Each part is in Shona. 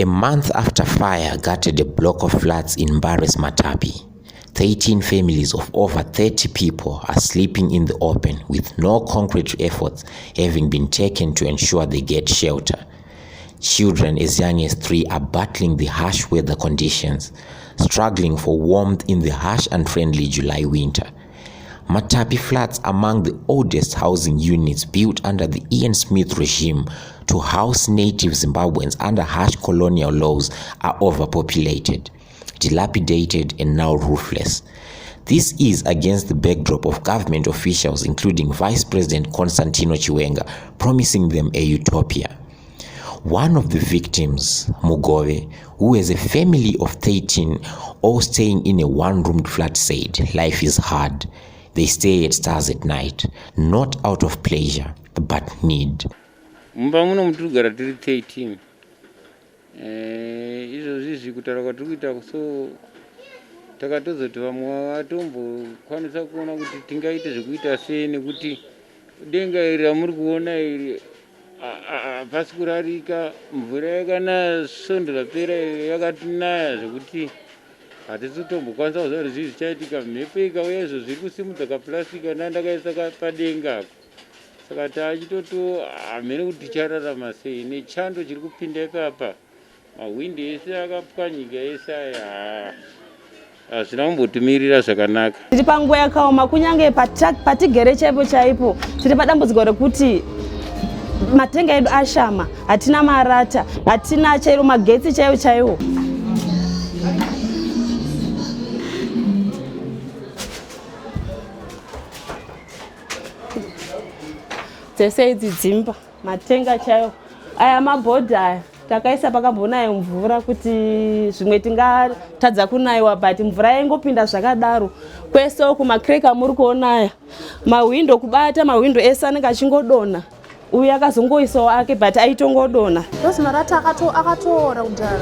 A month after fire gutted a block of flats in Matapi, 13 families of over 30 people are sleeping in the open with no concrete efforts having been taken to ensure they get shelter. Children as young as 3 are battling the harsh weather conditions, struggling for warmth in the harsh and friendly July winter. Matapi flats, among the oldest housing units built under the Ian Smith regime to house native Zimbabweans under harsh colonial laws, are overpopulated, dilapidated and now roofless. This is against the backdrop of government officials, including Vice President Constantino Chiwenga, promising them a utopia. One of the victims, Mugove, who has a family of 13, all staying in a one-roomed flat, said, "Life is hard. They stay at stars at night, not out of pleasure, but need." Mumba muno mutugara tiri 13. Izvo kutaura kwatiri kuita so takatozoti vamwe vatombo kwanisa kuona kuti tingaite zvekuita sei nekuti denga iri ramuri kuona iri pasi kurarika, mvura yakanaya svondo rapera yakatinaya zvekuti hatisi kutombokwanisa kuziva kuti zvii zvichaitika. Mhepo ikauya izvo zviri kusimudza kapurastika ndandakaisa padenga. Saka tachitoto hamene kuti tichararama sei nechando chiri kupinda ipapa. Mahwindo ese akapwanyika ese aya hazvina kumbotimirira zvakanaka. Tiri panguva yakaoma, kunyange patigere chaipo tiri padambudziko rekuti matenga edu ashama, hatina marata, hatina chairo magetsi chaiwo. Dzese idzi dzimba, matenga chaiwo, aya mabhodha aya takaisa pakambonayo mvura kuti zvimwe tingatadza kunaiwa, but mvura yaingopinda zvakadaro. Kwese kumakreka muri kuona aya mahwindo kubata, mahwindo ese anenge achingodonha. Uyu akazongoisawo ake but aitongodonha. Ndozi marata akatoora kudhara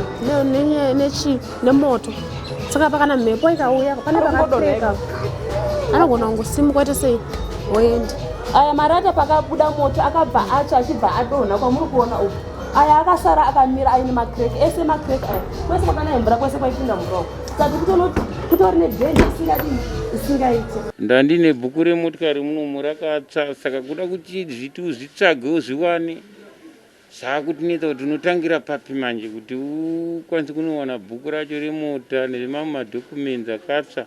nemoto. Saka pakana mhepo ikauya pane pakakreka anogona kungosimuka kuti sei woenda. Aya marata pakabuda moto akabva atsva achibva adonha kwamuri kuona uku. Aya akasara akamira aine makreka, ese makreka aya. Kwese kwakanaye mvura kwese kwaipinda mvura. Saka kutori nedhenja isingaiti. Ndandine bhuku remotikari munomu rakatsva, saka kuda kuti zvitsvagewo zviwane zvakutinetsa kuti unotangira papi manje kuti ukwanise kunowana bhuku racho remota nemamwe madhokumenti akatsva.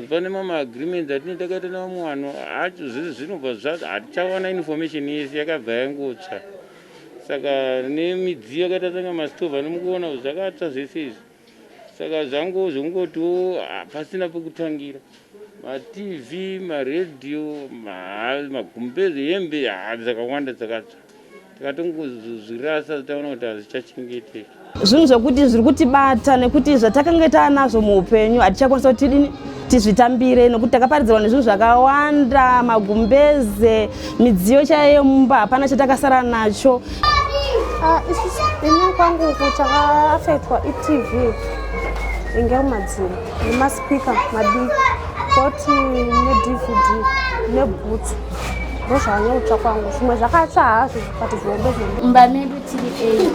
Pane mamwe agreements atine takaita nevamwe vanhu acho zvinobva hatichawana information yese yakabva yangotsva. Saka nemidziyo yakaita sanga mastovha nomukuona kuti zvakatsva zvese izvi. Saka zvongotiwo pasina pekutangira. MaTV, maredhiyo, magumbezi, hembe dzakawanda dzakatsva. Takatongozvirasa taona kuti hazvichachengeteka. Zvinhu zvokuti zviri kutibata nekuti zvatakanga taanazvo muupenyu hatichakwanisa kuti tizvitambire nekuti takaparidzirwa nezvinhu zvakawanda, magumbeze, midziyo chaiyo mumba hapana chatakasara nacho. Ini kwangu chakaafectwa iTV ingemadziro nemaspika madiki koti neDVD nebhutsu. Ndozvanyautsva kwangu, zvimwe zvakatsva hazvo zvikati zvombe zvombe. Mumba medu tiri 8.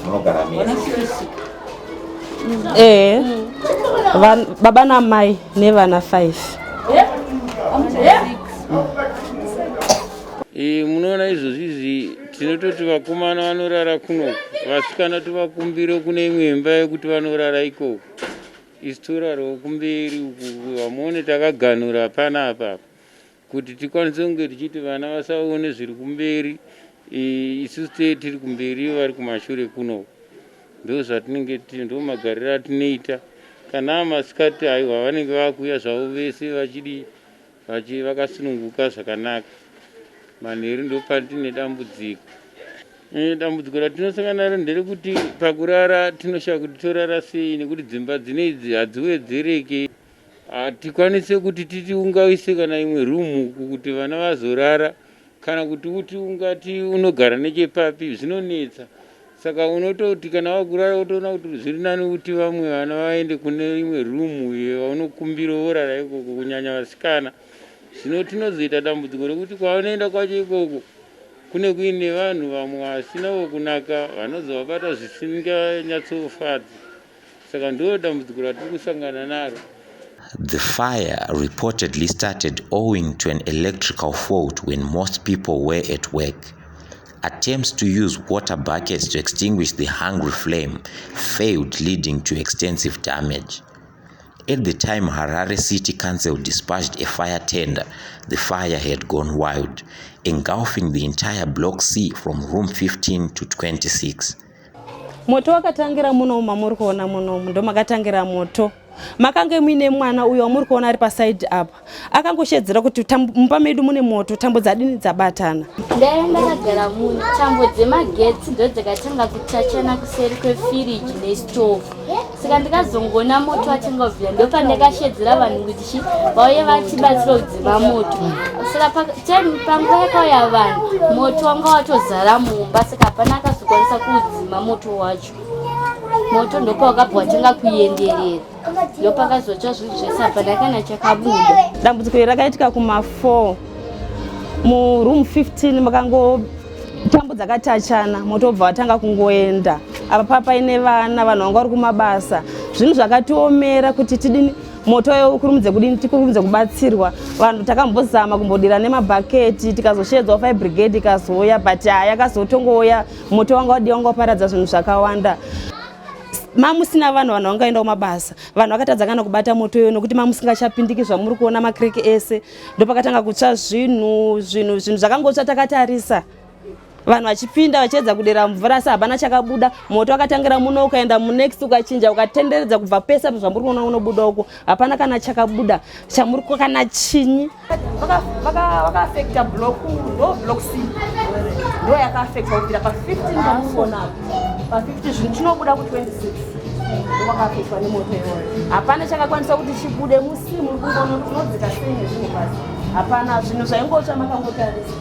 Munogara mese? Baba namai nevana 5. Munoona izvozvi tinototi vakomana vanorara kuno, vasikana tovakumbire kune imwe imba yekuti vanorara ikoko. isitoraro kumberi vamone takaganura panapa kuti tikwanise kunge tichiti vana vasaone zviri kumberi isusu tiri kumberi vari kumashure kuno ndo zvatinenge ndo magariro atinoita kana masikati aiwa vanenge vakuya zvavo vese vachidi vakasununguka zvakanaka manheru ndo patine dambudziko dambudziko ratinosangana naro nderekuti pakurara tinoshaga kuti torara sei nekuti dzimba dzinedzi hadziwedzereke hatikwanise kuti titiungaise kana imwe rumu kuti vana vazorara kana kuti uti ungati unogara nechepapi zvinonetsa saka unototi kana wakurara utoona kuti zviri nani kuti vamwe vana vaende kune imwe rumu yaunokumbira vorara ikoko kunyanya vasikana zvino tinozoita dambudziko rekuti kwaunoenda kwacho ikoko kune kuine vanhu vamwe vasinawo kunaka vanozovabata zvisinganyatsofadzi saka ndo dambudziko ratiri kusangana naro. The fire reportedly started owing to an electrical fault when most people were at work. Attempts to use water buckets to extinguish the hungry flame failed, leading to extensive damage. At the time Harare City Council dispatched a fire tender, the fire had gone wild, engulfing the entire Block C from room 15 to 26. Moto wakatangira muno mamuri kuona muno ndo makatangira moto. Makange muine mwana uyo muri kuona ari paside apa akangoshedzera kuti mumba medu mune moto tambo dzadini dzabatana. Ndaenda ndagara muno tambo dzemagetsi ndo dzakatanga kutachana kuseri kwefiriji nestove saka ndikazongona moto watanga kubvira ndo pandakashedzera vanhu kuti vauye vachibatsira kudzima moto saka panguva yakauya vanhu moto wanga watozara mumba saka hapana akazokwanisa kudzima moto wacho. Moto ndoko wakabva watanga kuenderera ndo pakazotsva zvinhu zvese hapana kana chakabuda. Dambudziko iri rakaitika kuma4 mu room 15 makango tambo dzakatachana moto obva watanga kungoenda apa papaine vanhu vanga vari kumabasa zvinhu zvakatiomera kuti tidini moto yo kurumudze kudini tikurumudze kubatsirwa vanhu takambozama kumbodira nemabhaketi tikazoshedzwa fire brigade ikazouya but yakazotongouya moto wanga wadi wanga waparadza zvinhu zvakawanda. Mamusina vanhu vangaenda kumabasa vanhu vakatadza kana kubata moto yo nokuti mamusingachapindiki zvamuri kuona makriki ese ndo pakatanga kutsva zvinhu zvakangotsva takatarisa vanhu vachipinda vachiedza kudera mvura asi hapana chakabuda moto wakatangira muno ukaenda munext ukachinja ukatenderedza kubva pese apo zvamuri kuona unobuda uko hapana kana chakabuda chamuri kana chinyi vakaafekta block C ndo yakaafekta kubvira pa15 pamuona pa 50 zvinhu chinobuda ku26 wakapetwa nemoto iyoyo hapana chakakwanisa kuti chibude musimu kungono unodzika sei nezvinhu basi hapana zvinhu zvaingotsva makangotarisa.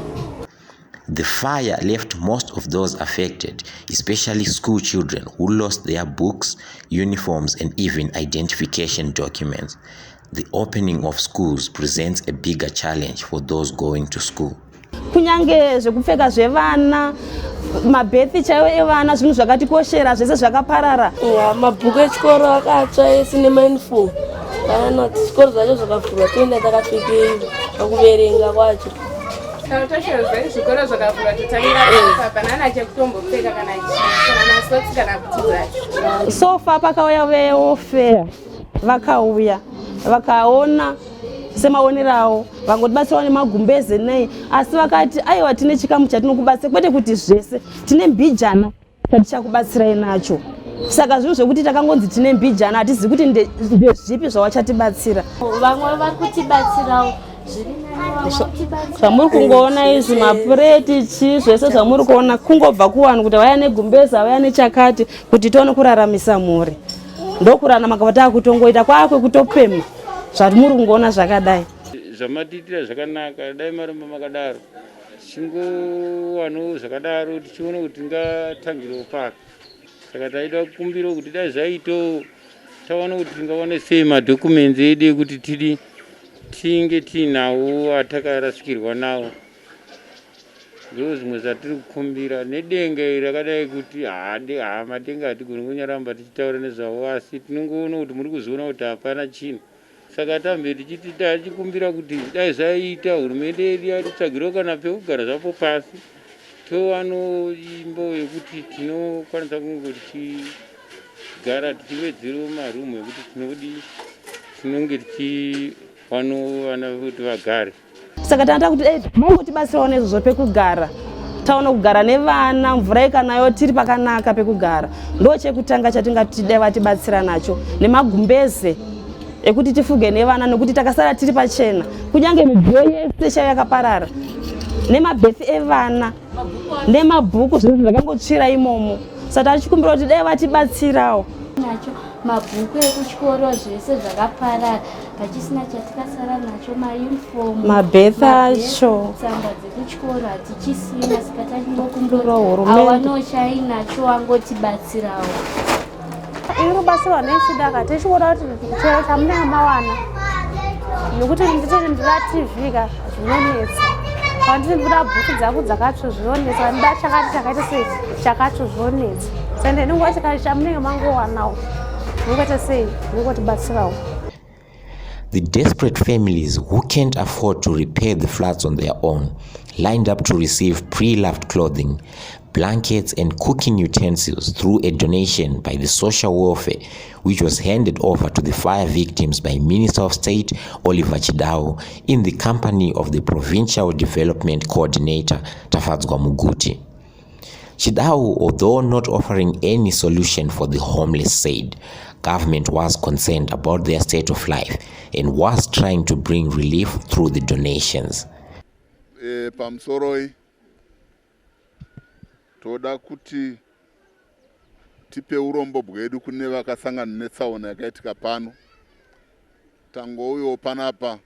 The fire left most of those affected, especially school children who lost their books, uniforms, and even identification documents. The opening of schools presents a bigger challenge for those going to school. Kunyange zvekupfeka zvevana mabhethi chaiwo evana zvinhu zvakatikoshera zvese zvakaparara. Mabhuku echikoro akatsva ese nemauniform kana chikoro zvacho zvakavhurwa toenda takapfekei pakuverenga kwacho. Zvikoro zvakavhurwa totangira panana chekutombopfeka kana masocks kana bhutsu. Sofa pakauya veofeya vakauya vakaona semaonerawo vangotibatsirawo nemagumbeze nei asi vakati aiwa tine chikamu chatinokubatsira kwete kuti zvese tine mbijana tatichakubatsirai nacho saka zvinhu zvekuti takangonzi tine mbijana hatizivi kuti ndezvipi zvawachatibatsira. Vamwe vari kutibatsirawo zvamuri kungoona izvi mapureti chii zvese zvamuri kuona kungobva kuvanhu kuti vaya negumbeza vaya nechakati kuti tione kuraramisa mhuri ndokurana makava kutongoita kwakwe kutopema zvatimuri kungoona zvakadai zvamatiitira zvakanaka dai maramba makadaro chingowanawo zvakadaro tichiona kuti tingatangirewo paka saka taida kukumbira kuti dai zvaitawo taona kuti tingawana sei madhokumenzi edu ekuti tinge tiinawo atakarasikirwa nawo ndo zvimwe zvatiri kukumbira nedenga iri rakadai kuti madenga hatigoni kunyaramba tichitaura nezvavo asi tinongoona kuti muri kuzoona kuti hapana chinhu saka tambe tichikumbira kuti dai zvaita hurumende yedu yatitsvagirawo kana pekugara zvapo pasi towano imbo yekuti tinokwanisa kunge tichigara tichiwedzerawo marumu ekuti tinodi tinonge tichiwana kuti vagare. Saka tanda kuti mangotibatsirawo nezvo pekugara. Taona kugara nevana, mvura ikanayo tiri pakanaka pekugara. Ndo chekutanga chatingati vatibatsira nacho. Nemagumbeze ekuti tifuge nevana nokuti takasara tiri pachena. Kunyange midziyo yese yakaparara. Nemabhethi evana, nemabhuku zvinhu zvakangotsvira imomo. Saka tichikumbira kuti vatibatsirawo. Nacho mabhuku ekuchikoro zvese zvakaparara, pachisina chatikasara nacho mauniform, mabhethi acho, tsamba dzekuchikoro hatichisina, saka tachingokumbira hurumende awanochainacho wangotibatsirawo. Iri kubatsirwa nechidaka tichiona kuti chero chamunenge mawana nokuti nditiri ndira TV ka zvinonetsa. Kwandiri ndira bhuku dzangu dzakatsvo zvinonetsa, ndida chakati chakaita sei chakatsvo zvinonetsa. Sende ndingowa chakati chamunenge mangowanawo. Ndingoita sei ndingotibatsirawo. The desperate families who can't afford to repair the flats on their own lined up to receive pre-loved clothing, blankets and cooking utensils through a donation by the social welfare, which was handed over to the fire victims by Minister of State Oliver Chidao in the company of the Provincial Development Coordinator Tafadzwa Muguti. Chidao, although not offering any solution for the homeless, said government was concerned about their state of life and was trying to bring relief through the donations. Pamsoroi toda kuti tipe urombo bwedu kune vakasangana netsaona yakaitika pano. Tangouyo panapa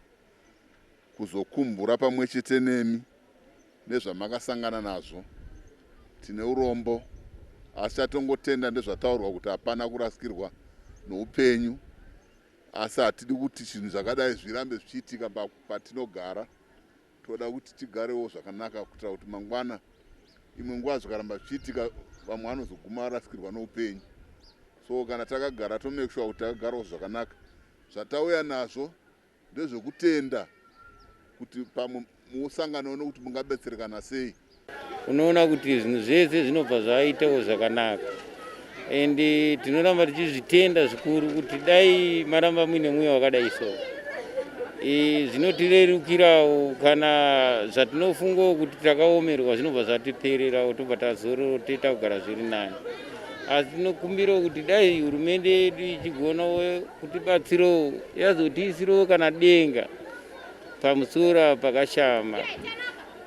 kuzokumbura pamwe chete nemi nezvamakasangana nazvo. Tine urombo asi tatongotenda ndezvataurwa kuti hapana kurasikirwa noupenyu, asi hatidi kuti zvinhu zvakadai zvirambe zvichiitika patinogara. Toda kuti tigarewo zvakanaka kuitira kuti mangwana imwe nguva zvikaramba zvichiitika vamwe vanozoguma varasikirwa noupenyu. So kana takagara tomake sure kuti takagarawo zvakanaka. Zvatauya nazvo ndezvekutenda kuti pamwe musangano nokuti mungabetserekana sei. Unoona kuti zvinhu zvese zvinobva zvaitawo zvakanaka. Ende tinoramba tichizvitenda zvikuru kuti dai maramba muine mweya wakadai so. Zvinotirerukirawo kana zvatinofungawo kuti takaomerwa zvinobva zvatipererawo tobva tazoroteta kugara zviri nani. Asi tinokumbirawo kuti dai hurumende yedu ichigonawo kutibatsirawo yazotiisirewo kana denga pamusoro pakashama.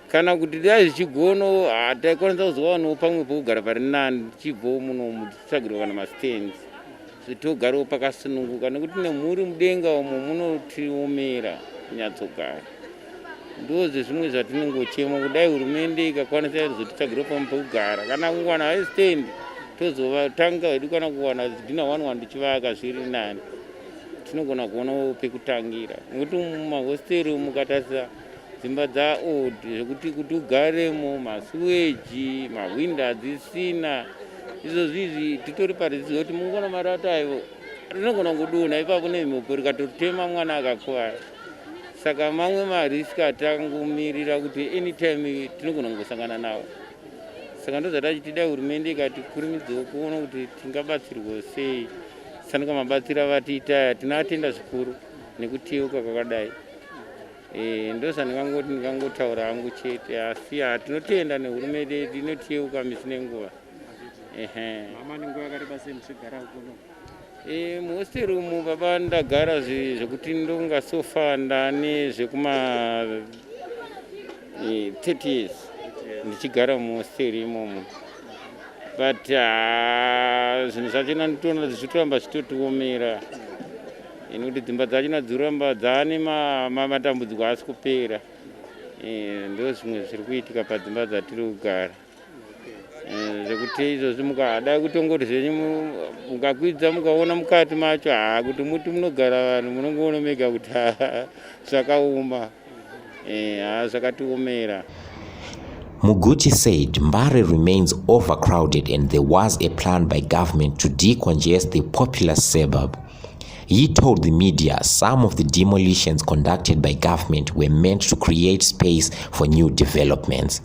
Kana kuti dai zvichigonawo taikwanisa kuzowanawo pamwe pokugara pari nani tichibvawo munomu tichitsvagirwa kana mastands. Togarawo pakasununguka nekuti nemhuri mudenga umo munotiomera kunyatsogara. Ndoze zvimwe zvatinongochema kudai hurumende ikakwanisa kuzotitsvagirawo pamwe pokugara. Kana kuwana haistand tozovatanga hedu kana kuwana zidhina 1 tichivaka zviri nani. Tinogona kuonawo pekutangira. Nekuti mumahosteri mukatarisa dzimba dzaold zvekuti kuti ugaremo, masuweji, mahwindo hadzisina. Izvo zvizi titori paridzidzo kuti mungona marata ayo rinogona kudonha ipapo nemhepo rikatotema mwana akakuwara. Saka mamwe mariski atangomirira kuti anytime tinogona kungosangana nawo. Saka ndozvatachiti dai hurumende ikatikurumidzawo kuona kuti tingabatsirwa sei. Sanika mabatsira vatiita tinovatenda zvikuru nekuteuka kwakadai. Ndozvandingangoti ndingangotaura hangu chete asi tinotenda nehurumende inoteuka misi nenguva. Mama ninguva yakareba sei muchigara kuno? Muhosteri umu baba ndagara zvekuti ndonga sofa ndane zvekuma 30 years ndichigara muhosteri imomo. But zvinhu zvachona nditoona zvichitoramba zvichitotiomera. Nekuti dzimba dzachona dziramba dzane matambudziko asi kupera. Ndo zvimwe zviri kuitika padzimba dzatiri kugara. Zvekuti izvozvi mukada kutongoti zvenyu mukakwidza mukaona mukati macho kuti muti munogara vanhu munongoona mega kuti zvakaoma. Zvakatiomera. Muguti said Mbare remains overcrowded and there was a plan by government to decongest the populous suburb. He told the media some of the demolitions conducted by government were meant to create space for new developments.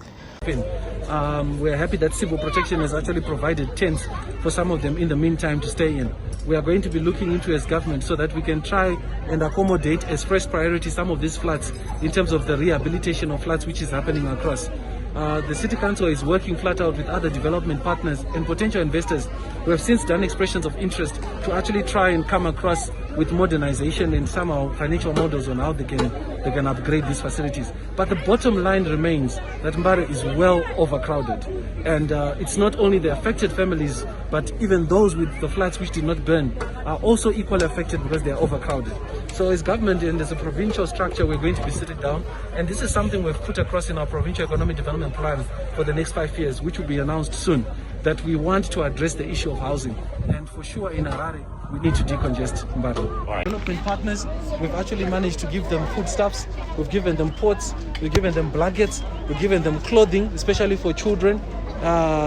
We're happy that Civil Protection has actually provided tents for some of them in the meantime to stay in. We are going to be looking into as government so that we can try and accommodate as first priority some of these floods in terms of the rehabilitation of floods which is happening across. The City Council is working flat out with other development partners and potential investors who have since done expressions of interest to actually try and come across with modernization and somehow financial models on how they can upgrade these facilities. But the bottom line remains that Mbare is well overcrowded, and it's not only the affected families, but even those with the flats which did not burn are also equally affected because they are overcrowded. So as government and as a provincial structure, we're going to be sitting down, and this is something we've put across in our provincial economic development plan for the next 5 years, which will be announced soon, that we want to address the issue of housing. And for sure in Harare, we need to decongest Mbare. Right. Development partners, we've actually managed to give them foodstuffs, we've given them pots, we've given them blankets, we've given them clothing, especially for children,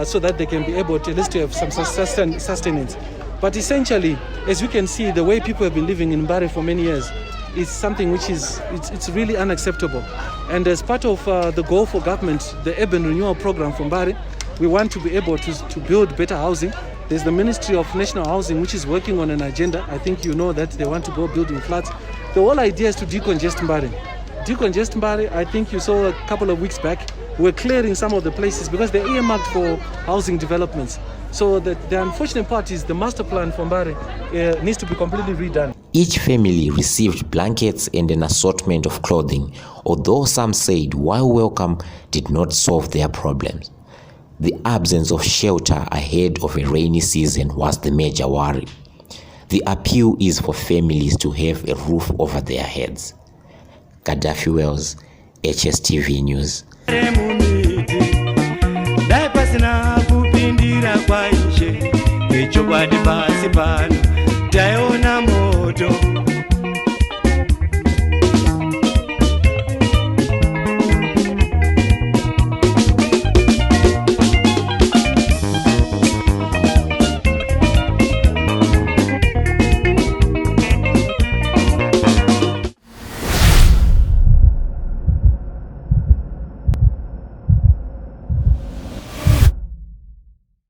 so that they can be able to at least to have some sustenance. But essentially, as you can see, the way people have been living in Mbare for many years is something which is it's really unacceptable. And as part of the goal for government, the urban renewal program for Mbare, we want to be able to build better housing. There's the Ministry of National Housing, which is working on an agenda. I think you know that they want to go building flats. The whole idea is to decongest Mbare. Decongest Mbare, I think you saw a couple of weeks back, we're clearing some of the places because they're earmarked for housing developments. So the unfortunate part is the master plan for Mbare needs to be completely redone. Each family received blankets and an assortment of clothing, although some said while welcome did not solve their problems. The absence of shelter ahead of a rainy season was the major worry. The appeal is for families to have a roof over their heads. Gaddafi Wells, HSTV News. Kwa nje echo kwati pasi pano taona moto